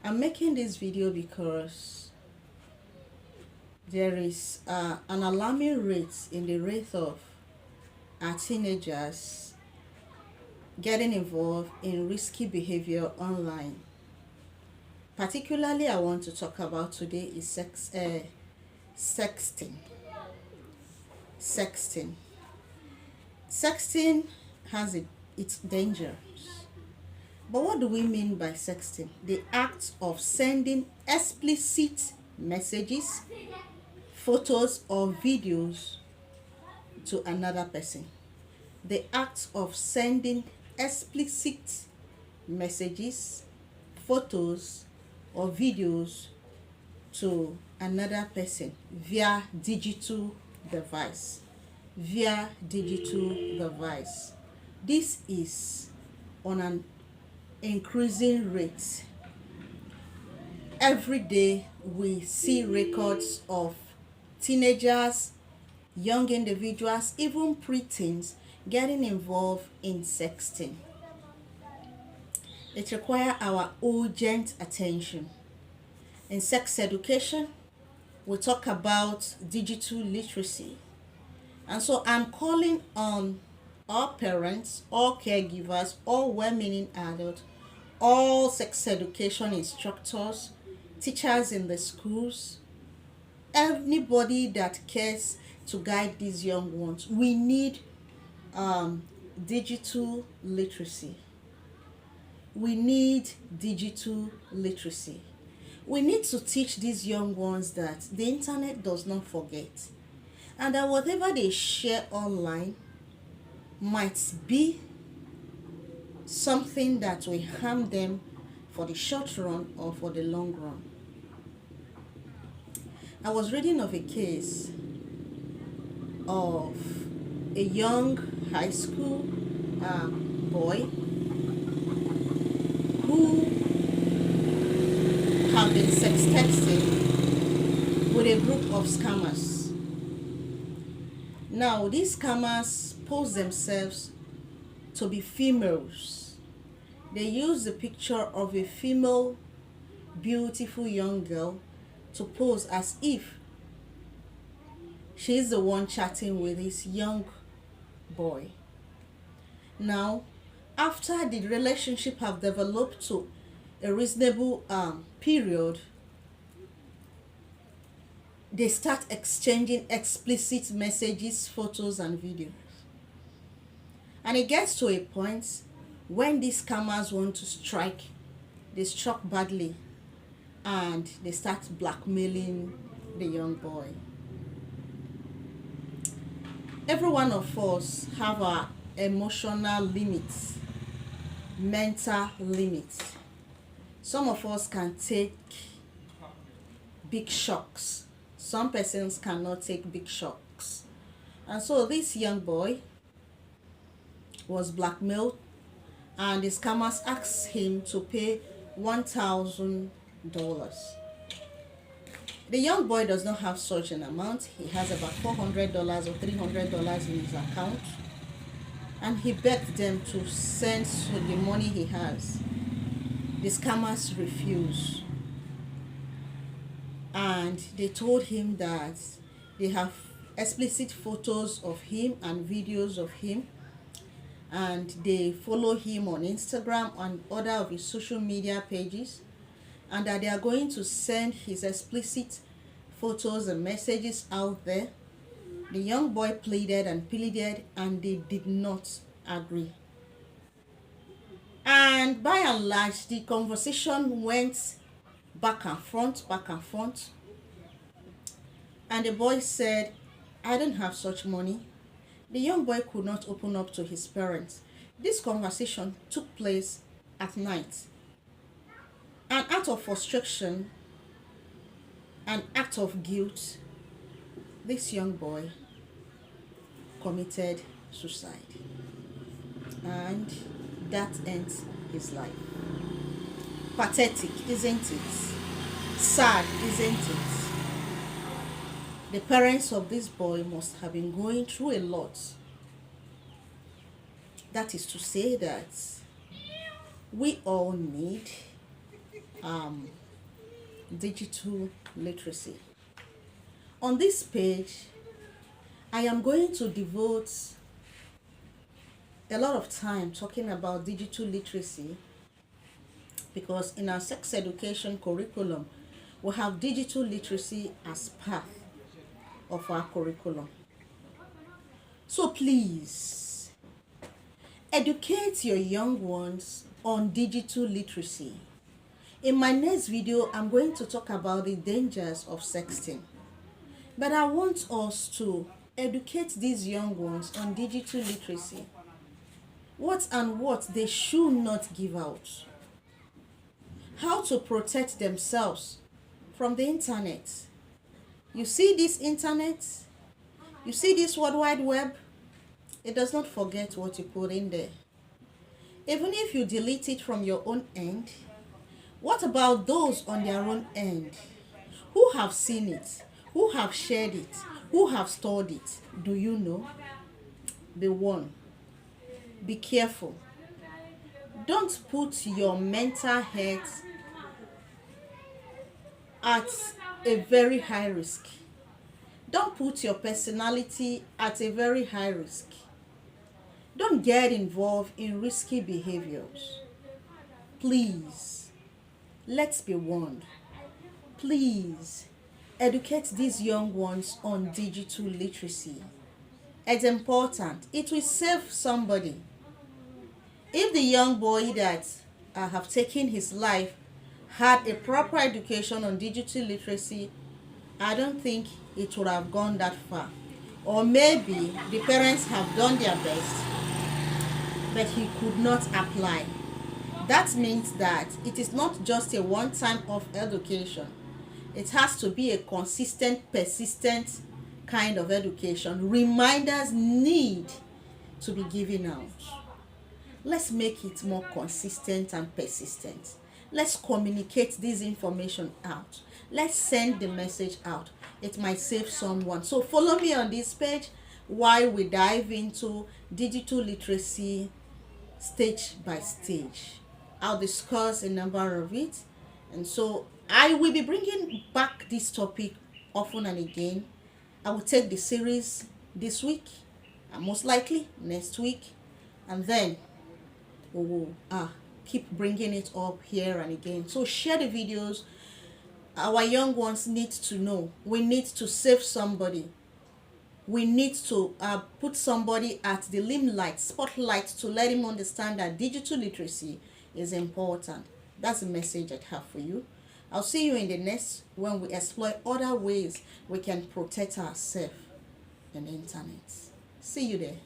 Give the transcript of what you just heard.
I'm making this video because there is an alarming rate in the rate of our teenagers getting involved in risky behavior online. Particularly, I want to talk about today is sexting. Sexting. Sexting has its dangers. But what do we mean by sexting? The act of sending explicit messages, photos, or videos to another person. The act of sending explicit messages, photos, or videos to another person via digital device. This is on an increasing rate. Every day we see records of teenagers, young individuals, even preteens getting involved in sexting. It requires our urgent attention. In sex education, we talk about digital literacy. And so I'm calling on all parents, all caregivers, all well-meaning adults, all sex education instructors, teachers in the schools, anybody that cares to guide these young ones. We need digital literacy. We need digital literacy. We need to teach these young ones that the internet does not forget, and that whatever they share online might be something that will harm them for the short run or for the long run. I was reading of a case of a young high school boy who have been sex texting with a group of scammers. Now, these scammers pose themselves to be females. They use the picture of a female, beautiful young girl to pose as if she is the one chatting with this young boy. Now, after the relationship have developed to a reasonable period, they start exchanging explicit messages, photos, and videos. And it gets to a point when these scammers want to strike, they struck badly and they start blackmailing the young boy. Every one of us have our emotional limits, mental limits. Some of us can take big shocks. Some persons cannot take big shocks. And so this young boy was blackmailed, and the scammers asked him to pay $1,000. The young boy does not have such an amount. He has about $400 or $300 in his account. And he begged them to send the money he has. The scammers refused. And they told him that they have explicit photos of him and videos of him, and they follow him on Instagram and other of his social media pages, and that they are going to send his explicit photos and messages out there. The young boy pleaded, and they did not agree. And by and large, the conversation went back and forth. And the boy said, I don't have such money. The young boy could not open up to his parents. This conversation took place at night. And out of frustration, an act of guilt, this young boy committed suicide. And that ends his life. Pathetic, isn't it? Sad, isn't it? The parents of this boy must have been going through a lot. That is to say that we all need um, digital literacy. On this page, I am going to devote a lot of time talking about digital literacy because in our sex education curriculum, we have digital literacy as part of our curriculum. So please, educate your young ones on digital literacy. In my next video, I'm going to talk about the dangers of sexting. But I want us to educate these young ones on digital literacy. What and what they should not give out. How to protect themselves from the internet. You see this internet? You see this World Wide Web? It does not forget what you put in there. Even if you delete it from your own end, what about those on their own end who have seen it, who have shared it, who have stored it? Do you know? Be warned. Be careful. Don't put your mental health at a very high risk. Don't put your personality at a very high risk. Don't get involved in risky behaviors. Please, let's be warned. Please, educate these young ones on digital literacy. It's important. It will save somebody. If the young boy that have taken his life had a proper education on digital literacy, I don't think it would have gone that far. Or maybe the parents have done their best, but he could not apply. That means that it is not just a one-time of education. It has to be a consistent, persistent kind of education. Reminders need to be given out. Let's make it more consistent and persistent. Let's communicate this information out. Let's send the message out. It might save someone. So follow me on this page while we dive into digital literacy stage by stage. I'll discuss a number of it. And so I will be bringing back this topic often and again. I will take the series this week and most likely next week. And then we will keep bringing it up here and again. So share the videos. Our young ones need to know. We need to save somebody. We need to put somebody at the limelight, spotlight, to let him understand that digital literacy is important. That's the message I have for you. I'll see you in the next when we explore other ways we can protect ourselves on the internet. See you there.